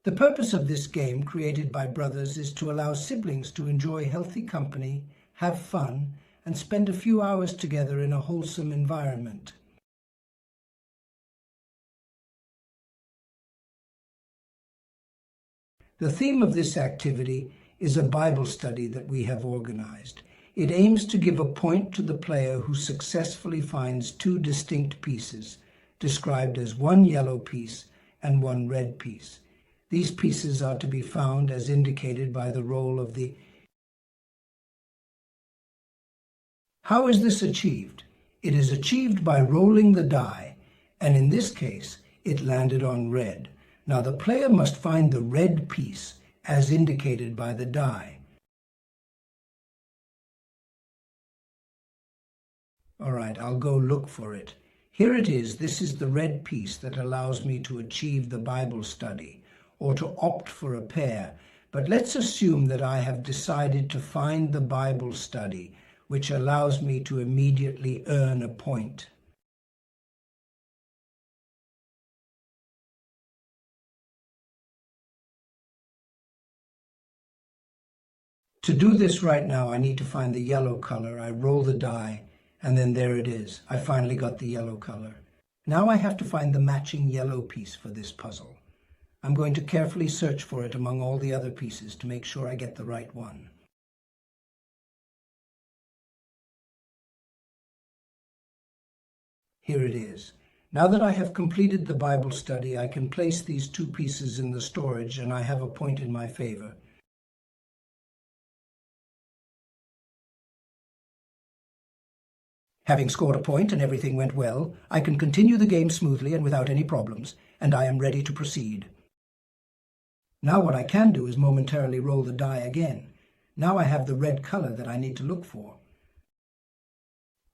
The purpose of this game created by brothers is to allow siblings to enjoy healthy company, have fun, and spend a few hours together in a wholesome environment. The theme of this activity is a Bible study that we have organized. It aims to give a point to the player who successfully finds two distinct pieces, described as one yellow piece and one red piece. These pieces are to be found as indicated by the roll of the... How is this achieved? It is achieved by rolling the die, and in this case, it landed on red. Now the player must find the red piece as indicated by the die. All right, I'll go look for it. Here it is. This is the red piece that allows me to achieve the Bible study or to opt for a pair. But let's assume that I have decided to find the Bible study, which allows me to immediately earn a point. To do this right now, I need to find the yellow color. I roll the die, and then there it is. I finally got the yellow color. Now I have to find the matching yellow piece for this puzzle. I'm going to carefully search for it among all the other pieces to make sure I get the right one. Here it is. Now that I have completed the Bible study, I can place these two pieces in the storage, and I have a point in my favor. Having scored a point and everything went well, I can continue the game smoothly and without any problems, and I am ready to proceed. Now what I can do is momentarily roll the die again. Now I have the red color that I need to look for.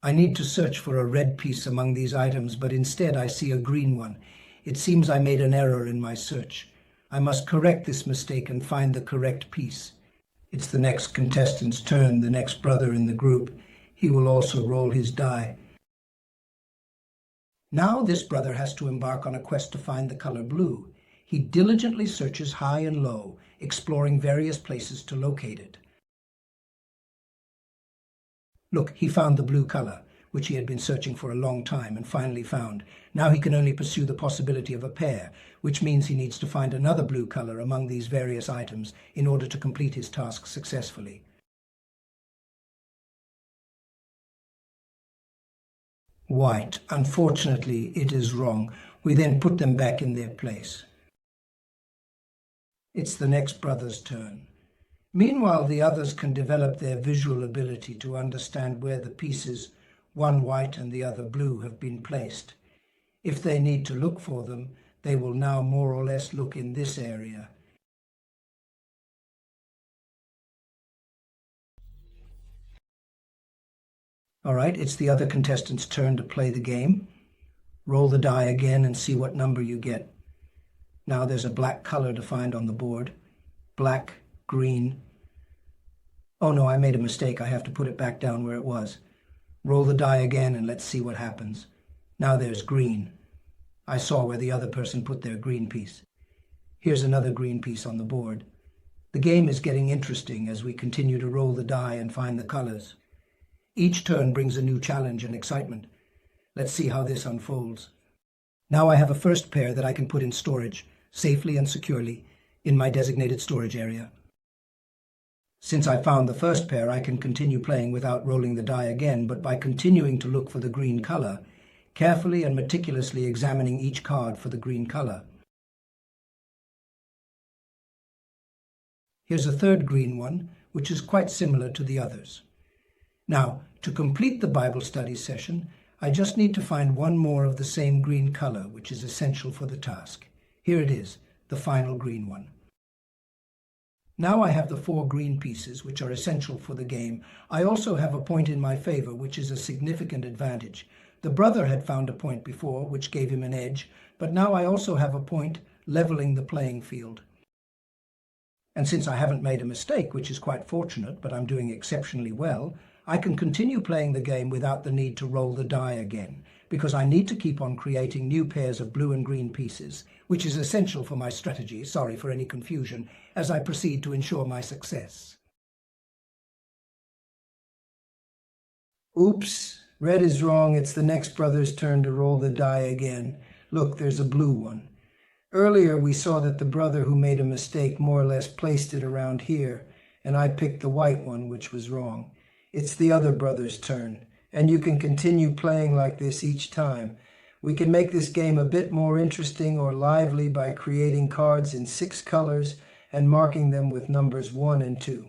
I need to search for a red piece among these items, but instead I see a green one. It seems I made an error in my search. I must correct this mistake and find the correct piece. It's the next contestant's turn, the next brother in the group. He will also roll his die. Now this brother has to embark on a quest to find the color blue. He diligently searches high and low, exploring various places to locate it. Look, he found the blue color, which he had been searching for a long time and finally found. Now he can only pursue the possibility of a pair, which means he needs to find another blue color among these various items in order to complete his task successfully. White. Unfortunately, it is wrong. We then put them back in their place. It's the next brother's turn. Meanwhile, the others can develop their visual ability to understand where the pieces, one white and the other blue, have been placed. If they need to look for them, they will now more or less look in this area. All right, it's the other contestant's turn to play the game. Roll the die again and see what number you get. Now there's a black color to find on the board. Black, green. Oh no, I made a mistake. I have to put it back down where it was. Roll the die again and let's see what happens. Now there's green. I saw where the other person put their green piece. Here's another green piece on the board. The game is getting interesting as we continue to roll the die and find the colors. Each turn brings a new challenge and excitement. Let's see how this unfolds. Now I have a first pair that I can put in storage, safely and securely, in my designated storage area. Since I found the first pair, I can continue playing without rolling the die again, but by continuing to look for the green color, carefully and meticulously examining each card for the green color. Here's a third green one, which is quite similar to the others. Now, to complete the Bible study session, I just need to find one more of the same green color, which is essential for the task. Here it is, the final green one. Now I have the 4 green pieces, which are essential for the game. I also have a point in my favor, which is a significant advantage. The brother had found a point before, which gave him an edge, but now I also have a point leveling the playing field. And since I haven't made a mistake, which is quite fortunate, but I'm doing exceptionally well, I can continue playing the game without the need to roll the die again. because I need to keep on creating new pairs of blue and green pieces, which is essential for my strategy, sorry for any confusion, as I proceed to ensure my success. Oops, red is wrong. It's the next brother's turn to roll the die again. Look, there's a blue one. Earlier we saw that the brother who made a mistake more or less placed it around here, and I picked the white one, which was wrong. It's the other brother's turn, and you can continue playing like this each time. We can make this game a bit more interesting or lively by creating cards in 6 colors and marking them with numbers 1 and 2.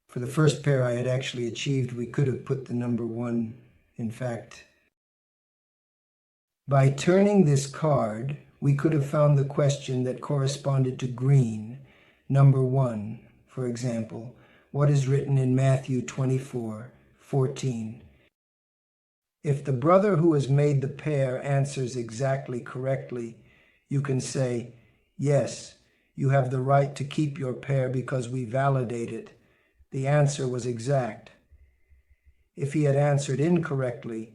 For the first pair I had actually achieved, we could have put the number 1, in fact. By turning this card, we could have found the question that corresponded to green, number 1, for example, what is written in Matthew 24:14. If the brother who has made the pair answers exactly correctly, you can say, yes, you have the right to keep your pair because we validate it. The answer was exact. If he had answered incorrectly,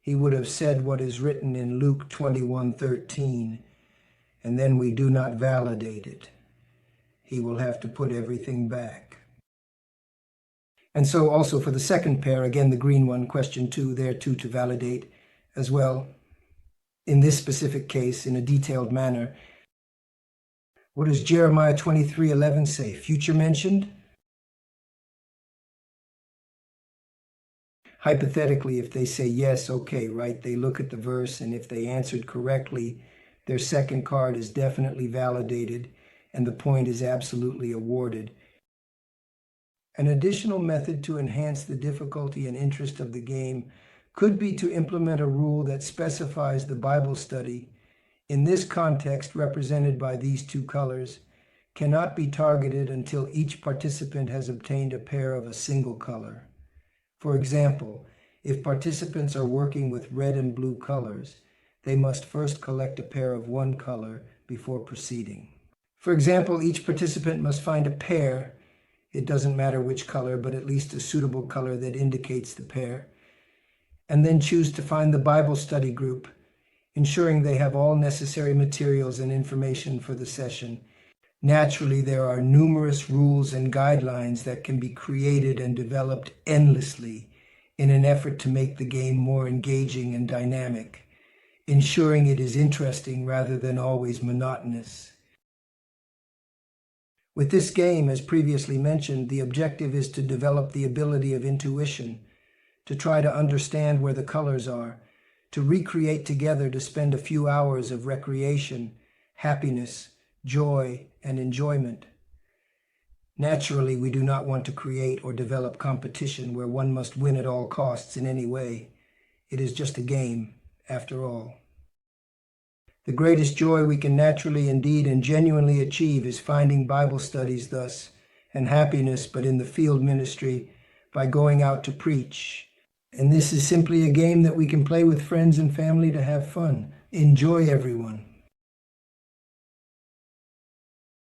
he would have said what is written in Luke 21:13, and then we do not validate it. He will have to put everything back. And so also for the second pair, again the green one, question 2, there too to validate as well. In this specific case, in a detailed manner, what does Jeremiah 23:11 say? Future mentioned? Hypothetically, if they say yes, okay, right, they look at the verse, and if they answered correctly, their second card is definitely validated, and the point is absolutely awarded. An additional method to enhance the difficulty and interest of the game could be to implement a rule that specifies the Bible study, in this context represented by these 2 colors, cannot be targeted until each participant has obtained a pair of a single color. For example, if participants are working with red and blue colors, they must first collect a pair of one color before proceeding. For example, each participant must find a pair, it doesn't matter which color, but at least a suitable color that indicates the pair, and then choose to find the Bible study group, ensuring they have all necessary materials and information for the session. Naturally, there are numerous rules and guidelines that can be created and developed endlessly in an effort to make the game more engaging and dynamic, ensuring it is interesting rather than always monotonous. With this game, as previously mentioned, the objective is to develop the ability of intuition, to try to understand where the colors are, to recreate together, to spend a few hours of recreation, happiness, joy, and enjoyment. Naturally, we do not want to create or develop competition where one must win at all costs in any way. It is just a game, after all. The greatest joy we can naturally, indeed, and genuinely achieve is finding Bible studies thus, and happiness, but in the field ministry, by going out to preach. And this is simply a game that we can play with friends and family to have fun. Enjoy, everyone.